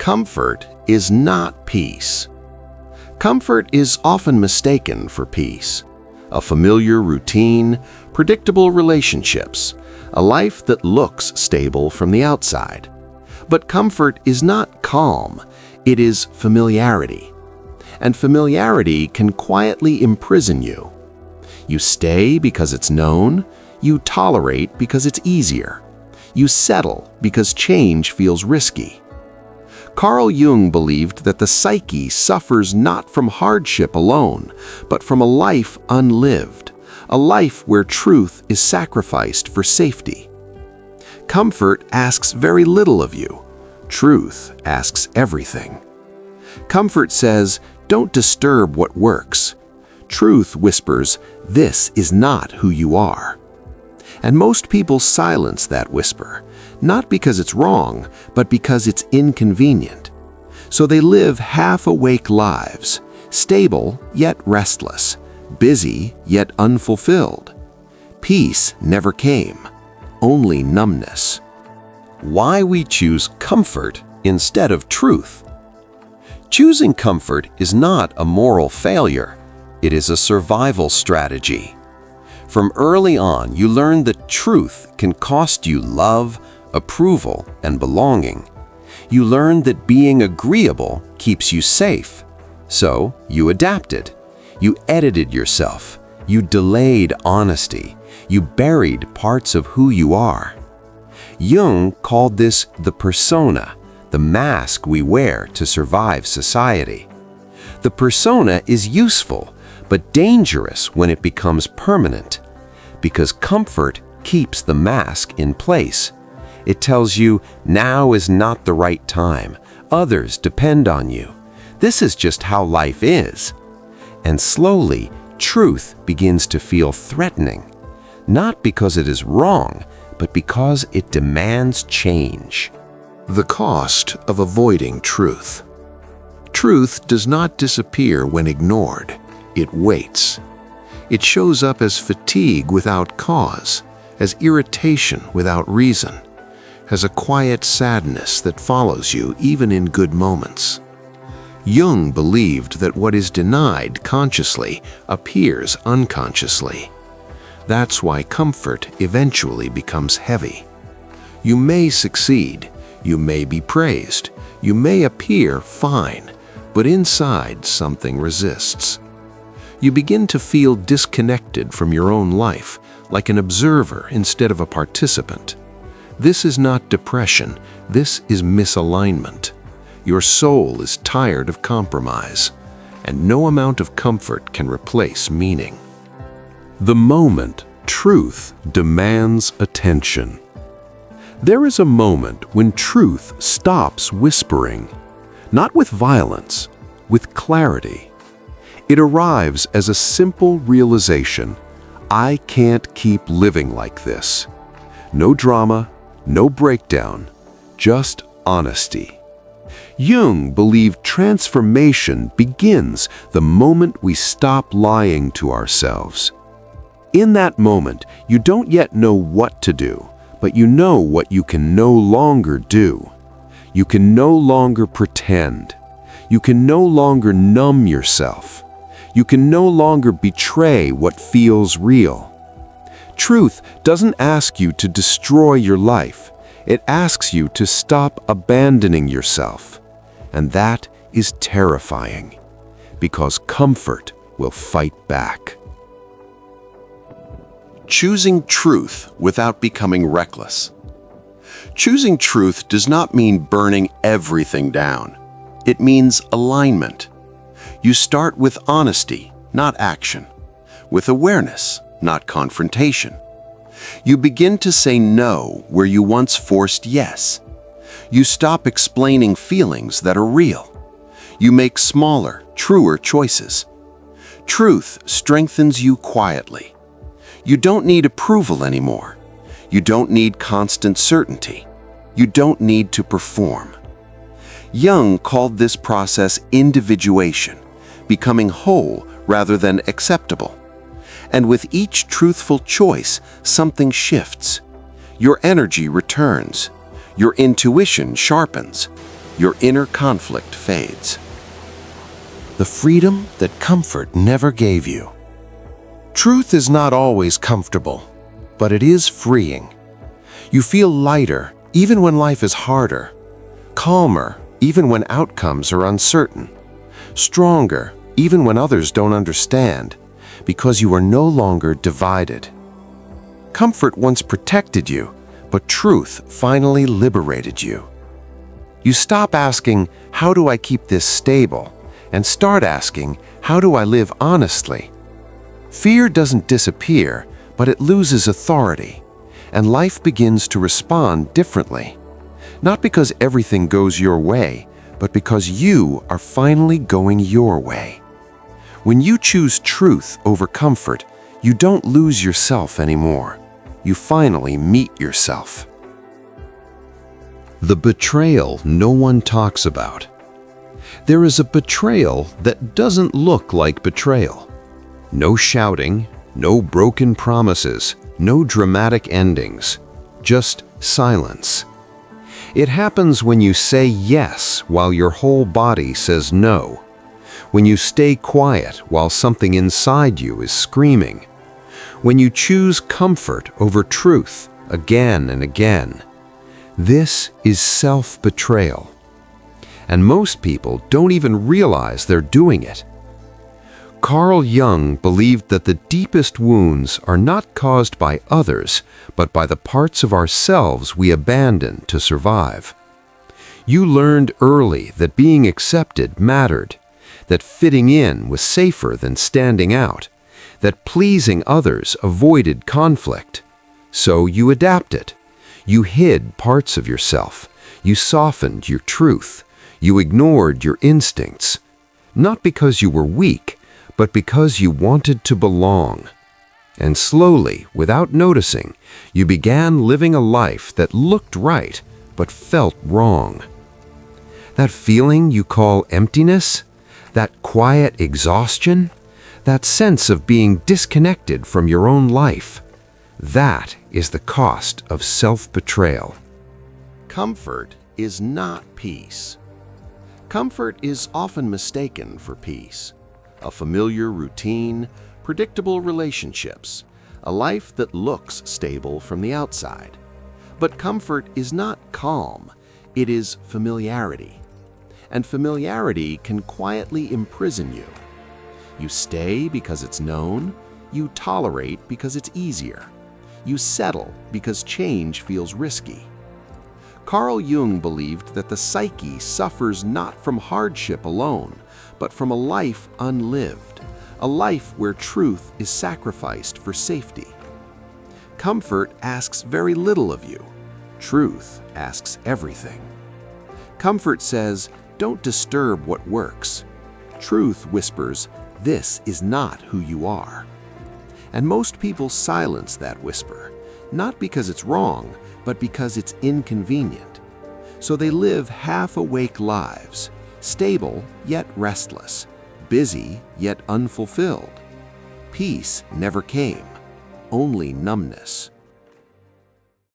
Comfort is not peace. Comfort is often mistaken for peace. A familiar routine, predictable relationships, a life that looks stable from the outside. But comfort is not calm, it is familiarity. And familiarity can quietly imprison you. You stay because it's known, you tolerate because it's easier. You settle because change feels risky. Carl Jung believed that the psyche suffers not from hardship alone, but from a life unlived, a life where truth is sacrificed for safety. Comfort asks very little of you. Truth asks everything. Comfort says, "Don't disturb what works." Truth whispers, "This is not who you are." And most people silence that whisper, not because it's wrong, but because it's inconvenient. So they live half-awake lives, stable yet restless, busy yet unfulfilled. Peace never came, only numbness. Why we choose comfort instead of truth. Choosing comfort is not a moral failure, it is a survival strategy. From early on, you learn that truth can cost you love, approval, and belonging. You learn that being agreeable keeps you safe. So you adapted. You edited yourself. You delayed honesty. You buried parts of who you are. Jung called this the persona, the mask we wear to survive society. The persona is useful, but dangerous when it becomes permanent, because comfort keeps the mask in place. It tells you, now is not the right time. Others depend on you. This is just how life is. And slowly, truth begins to feel threatening, not because it is wrong, but because it demands change. The cost of avoiding truth. Truth does not disappear when ignored. It waits. It shows up as fatigue without cause, as irritation without reason, as a quiet sadness that follows you even in good moments. Jung believed that what is denied consciously appears unconsciously. That's why comfort eventually becomes heavy. You may succeed, you may be praised, you may appear fine, but inside something resists. You begin to feel disconnected from your own life, like an observer instead of a participant. This is not depression, this is misalignment. Your soul is tired of compromise, and no amount of comfort can replace meaning. The moment truth demands attention. There is a moment when truth stops whispering, not with violence, with clarity. It arrives as a simple realization: I can't keep living like this. No drama, no breakdown, just honesty. Jung believed transformation begins the moment we stop lying to ourselves. In that moment, you don't yet know what to do, but you know what you can no longer do. You can no longer pretend. You can no longer numb yourself. You can no longer betray what feels real. Truth doesn't ask you to destroy your life. It asks you to stop abandoning yourself. And that is terrifying, because comfort will fight back. Choosing truth without becoming reckless. Choosing truth does not mean burning everything down. It means alignment. You start with honesty, not action, with awareness, not confrontation. You begin to say no where you once forced yes. You stop explaining feelings that are real. You make smaller, truer choices. Truth strengthens you quietly. You don't need approval anymore. You don't need constant certainty. You don't need to perform. Jung called this process individuation, becoming whole rather than acceptable. And with each truthful choice, something shifts. Your energy returns. Your intuition sharpens. your inner conflict fades. The freedom that comfort never gave you. Truth is not always comfortable, but it is freeing. You feel lighter even when life is harder, calmer even when outcomes are uncertain, stronger even when others don't understand, because you are no longer divided. Comfort once protected you, but truth finally liberated you. You stop asking, "How do I keep this stable?" and start asking, "How do I live honestly?" Fear doesn't disappear, but it loses authority, and life begins to respond differently. Not because everything goes your way, but because you are finally going your way. When you choose truth over comfort, you don't lose yourself anymore. You finally meet yourself. The betrayal no one talks about. There is a betrayal that doesn't look like betrayal. No shouting, no broken promises, no dramatic endings, just silence. It happens when you say yes while your whole body says no, when you stay quiet while something inside you is screaming, when you choose comfort over truth again and again. This is self-betrayal. And most people don't even realize they're doing it. Carl Jung believed that the deepest wounds are not caused by others, but by the parts of ourselves we abandon to survive. You learned early that being accepted mattered, that fitting in was safer than standing out, that pleasing others avoided conflict. So you adapted. You hid parts of yourself. You softened your truth. You ignored your instincts. Not because you were weak, but because you wanted to belong. And slowly, without noticing, you began living a life that looked right, but felt wrong. That feeling you call emptiness, that quiet exhaustion, that sense of being disconnected from your own life, that is the cost of self-betrayal. Comfort is not peace. Comfort is often mistaken for peace. A familiar routine, predictable relationships, a life that looks stable from the outside. But comfort is not calm, it is familiarity. And familiarity can quietly imprison you. You stay because it's known, you tolerate because it's easier. You settle because change feels risky. Carl Jung believed that the psyche suffers not from hardship alone, but from a life unlived, a life where truth is sacrificed for safety. Comfort asks very little of you. Truth asks everything. Comfort says, "Don't disturb what works." Truth whispers, "This is not who you are." And most people silence that whisper, not because it's wrong, but because it's inconvenient. So they live half-awake lives, stable yet restless, busy yet unfulfilled. Peace never came, only numbness.